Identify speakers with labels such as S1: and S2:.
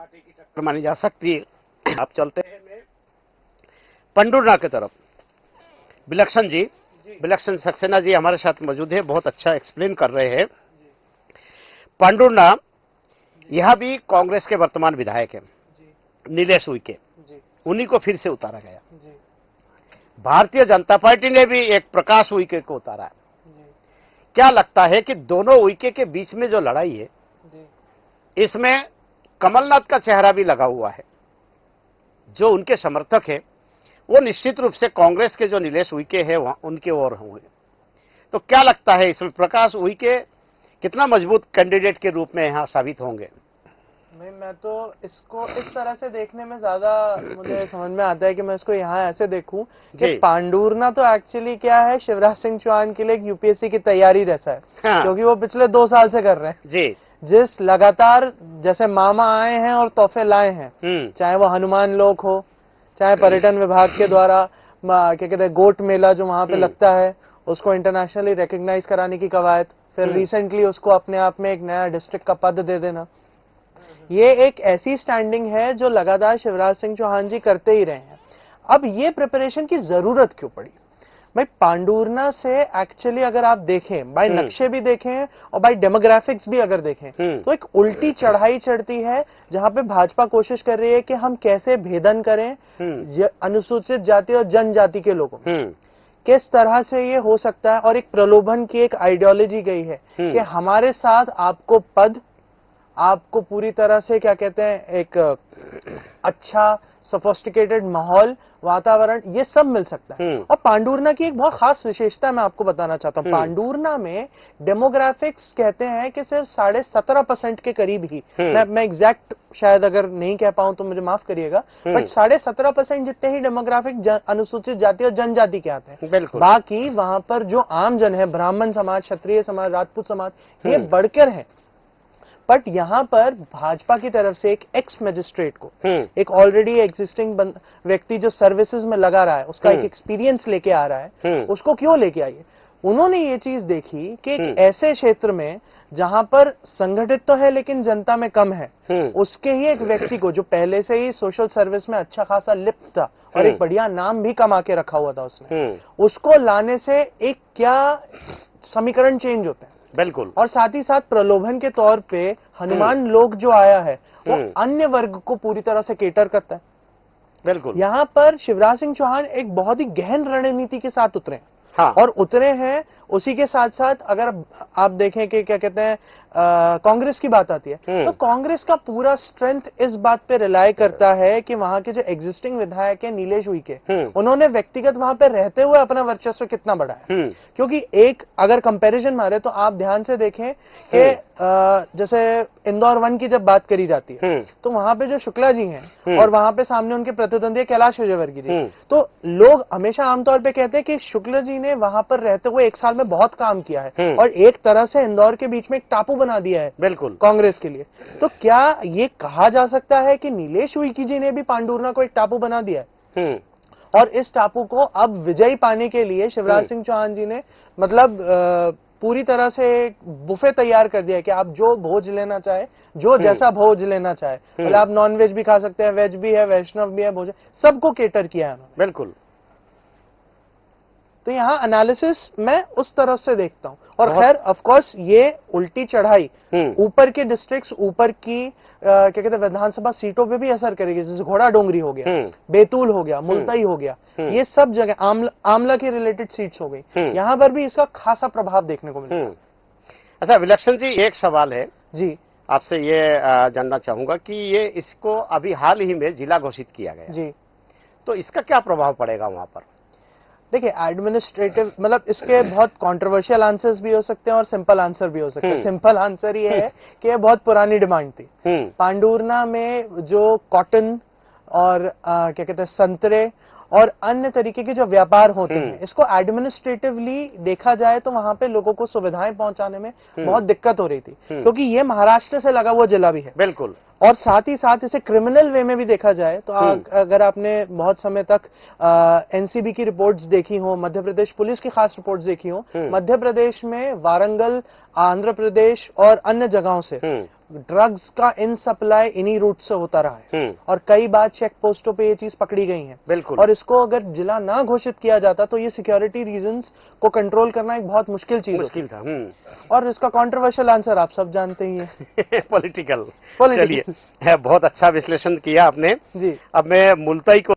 S1: Party की टक्कर मानी जा सकती है। आप चलते हैं पंडुरना की तरफ। विलक्षण जी, विलक्षण सक्सेना जी हमारे साथ मौजूद है, बहुत अच्छा एक्सप्लेन कर रहे हैं। पंडुरना यह भी कांग्रेस के वर्तमान विधायक है, नीलेश उइके, उन्हीं को फिर से उतारा गया। भारतीय जनता पार्टी ने भी एक प्रकाश उइके को उतारा है। क्या लगता है कि दोनों उइके के बीच में जो लड़ाई है, इसमें कमलनाथ का चेहरा भी लगा हुआ है। जो उनके समर्थक है वो निश्चित रूप से कांग्रेस के जो नीलेश उइके हैं उनके ओर होंगे। तो क्या लगता है इसमें प्रकाश उइके कितना मजबूत कैंडिडेट के रूप में यहां साबित होंगे?
S2: मैं तो इसको इस तरह से देखने में ज्यादा मुझे समझ में आता है कि मैं इसको यहाँ ऐसे देखूं कि पांडुरना तो एक्चुअली क्या है, शिवराज सिंह चौहान के लिए एक यूपीएससी की तैयारी जैसा है। हाँ। क्योंकि वो पिछले 2 साल से कर रहे हैं जी। जिस लगातार जैसे मामा आए हैं और तोहफे लाए हैं, चाहे वो हनुमान लोक हो, चाहे पर्यटन विभाग के द्वारा क्या कहते हैं गोट मेला जो वहां पे लगता है उसको इंटरनेशनली रिकॉग्नाइज कराने की कवायद, फिर रिसेंटली उसको अपने आप में एक नया डिस्ट्रिक्ट का पद दे देना, ये एक ऐसी स्टैंडिंग है जो लगातार शिवराज सिंह चौहान जी करते ही रहे हैं। अब ये प्रिपरेशन की जरूरत क्यों पड़ी? भाई पांडुरना से एक्चुअली अगर आप देखें, बाय नक्शे भी देखें और बाय डेमोग्राफिक्स भी अगर देखें, तो एक उल्टी चढ़ाई चढ़ती है जहां पे भाजपा कोशिश कर रही है कि हम कैसे भेदन करें अनुसूचित जाति और जनजाति के लोगों में, किस तरह से ये हो सकता है। और एक प्रलोभन की एक आइडियोलॉजी गई है कि हमारे साथ आपको पद, आपको पूरी तरह से क्या कहते हैं एक अच्छा सोफिस्टिकेटेड माहौल, वातावरण, ये सब मिल सकता है। और पांडुरना की एक बहुत खास विशेषता मैं आपको बताना चाहता हूँ। पांडुरना में डेमोग्राफिक्स कहते हैं कि सिर्फ 17.5% के करीब ही, मैं एग्जैक्ट शायद अगर नहीं कह पाऊं तो मुझे माफ करिएगा, बट 17.5% जितने ही डेमोग्राफिक अनुसूचित जाति और जनजाति के आते हैं। बाकी वहां पर जो आम जन है, ब्राह्मण समाज, क्षत्रिय समाज, राजपूत समाज, ये बढ़कर है। बट यहाँ पर भाजपा की तरफ से एक एक्स मैजिस्ट्रेट को, एक ऑलरेडी एग्जिस्टिंग व्यक्ति जो सर्विसेज में लगा रहा है, उसका एक एक्सपीरियंस लेके आ रहा है, उसको क्यों लेके आइए? उन्होंने ये चीज देखी कि एक ऐसे क्षेत्र में जहां पर संगठित तो है लेकिन जनता में कम है, उसके ही एक व्यक्ति को जो पहले से ही सोशल सर्विस में अच्छा खासा लिप्त था और एक बढ़िया नाम भी कमा के रखा हुआ था उसने, उसको लाने से एक क्या समीकरण चेंज होते हैं।
S1: बिल्कुल।
S2: और साथ ही साथ प्रलोभन के तौर पे हनुमान लोक जो आया है वो अन्य वर्ग को पूरी तरह से केटर करता है।
S1: बिल्कुल।
S2: यहाँ पर शिवराज सिंह चौहान एक बहुत ही गहन रणनीति के साथ उतरे हैं।
S1: हाँ।
S2: और उतरे हैं। उसी के साथ साथ अगर आप देखें कि क्या कहते हैं कांग्रेस की बात आती है तो कांग्रेस का पूरा स्ट्रेंथ इस बात पे रिलाय करता है कि वहां के जो एग्जिस्टिंग विधायक है नीलेश उइके, उन्होंने व्यक्तिगत वहां पे रहते हुए अपना वर्चस्व कितना बढ़ाया। क्योंकि एक अगर कंपैरिजन मारे तो आप ध्यान से देखें कि जैसे इंदौर 1 की जब बात करी जाती है तो वहां पे जो शुक्ला जी हैं और वहां पे सामने उनके प्रतिद्वंदी कैलाश विजयवर्गीय जी, तो लोग हमेशा आमतौर पर कहते हैं कि शुक्ला जी ने वहां पर रहते हुए 1 साल में बहुत काम किया है और एक तरह से इंदौर के बीच में एक टापू बना दिया है
S1: बिल्कुल
S2: कांग्रेस के लिए। तो क्या ये कहा जा सकता है कि नीलेश उइके जी ने भी पांडुरना को एक टापू बना दिया है? और इस टापू को अब विजयी पाने के लिए शिवराज सिंह चौहान जी ने मतलब पूरी तरह से बुफे तैयार कर दिया है कि आप जो भोज लेना चाहे, जो जैसा भोज लेना चाहे, मतलब आप नॉनवेज भी खा सकते हैं, वेज भी है, वैष्णव भी है, भोजन सबको केटर किया है उन्होंने।
S1: बिल्कुल।
S2: तो यहाँ एनालिसिस मैं उस तरह से देखता हूं। और खैर ऑफ कोर्स ये उल्टी चढ़ाई ऊपर के डिस्ट्रिक्ट्स, ऊपर की क्या कहते हैं विधानसभा सीटों पे भी असर करेगी। जैसे घोड़ा डोंगरी हो गया, बैतूल हो गया, मुल्ताई हो गया, ये सब जगह आमला की रिलेटेड सीट्स हो गई, यहाँ पर भी इसका खासा प्रभाव देखने को मिलेगा।
S1: अच्छा विलक्षण जी, एक सवाल है
S2: जी,
S1: आपसे ये जानना चाहूंगा कि ये इसको अभी हाल ही में जिला घोषित किया गया जी, तो इसका क्या प्रभाव पड़ेगा वहां पर?
S2: देखिए एडमिनिस्ट्रेटिव मतलब इसके बहुत कंट्रोवर्शियल आंसर्स भी हो सकते हैं और सिंपल आंसर भी हो सकते हैं। सिंपल आंसर ये है कि ये बहुत पुरानी डिमांड थी। पांडुरना में जो कॉटन और क्या कहते हैं संतरे और अन्य तरीके के जो व्यापार होते हैं, इसको एडमिनिस्ट्रेटिवली देखा जाए तो वहां पे लोगों को सुविधाएं पहुंचाने में बहुत दिक्कत हो रही थी, क्योंकि ये महाराष्ट्र से लगा हुआ जिला भी है।
S1: बिल्कुल।
S2: और साथ ही साथ इसे क्रिमिनल वे में भी देखा जाए तो अगर आपने बहुत समय तक एनसीबी की रिपोर्ट्स देखी हो, मध्य प्रदेश पुलिस की खास रिपोर्ट्स देखी हो, मध्य प्रदेश में वारंगल, आंध्र प्रदेश और अन्य जगहों से ड्रग्स का इन सप्लाई इन्हीं रूट से होता रहा है और कई बार चेक पोस्टों पे ये चीज पकड़ी गई है।
S1: बिल्कुल।
S2: और इसको अगर जिला ना घोषित किया जाता तो ये सिक्योरिटी रीजंस को कंट्रोल करना एक बहुत मुश्किल चीज
S1: मुश्किल था।
S2: और इसका कंट्रोवर्शियल आंसर आप सब जानते ही हैं,
S1: पॉलिटिकल। चलिए, बहुत अच्छा विश्लेषण किया आपने
S2: जी।
S1: अब मैं मुल्ताई को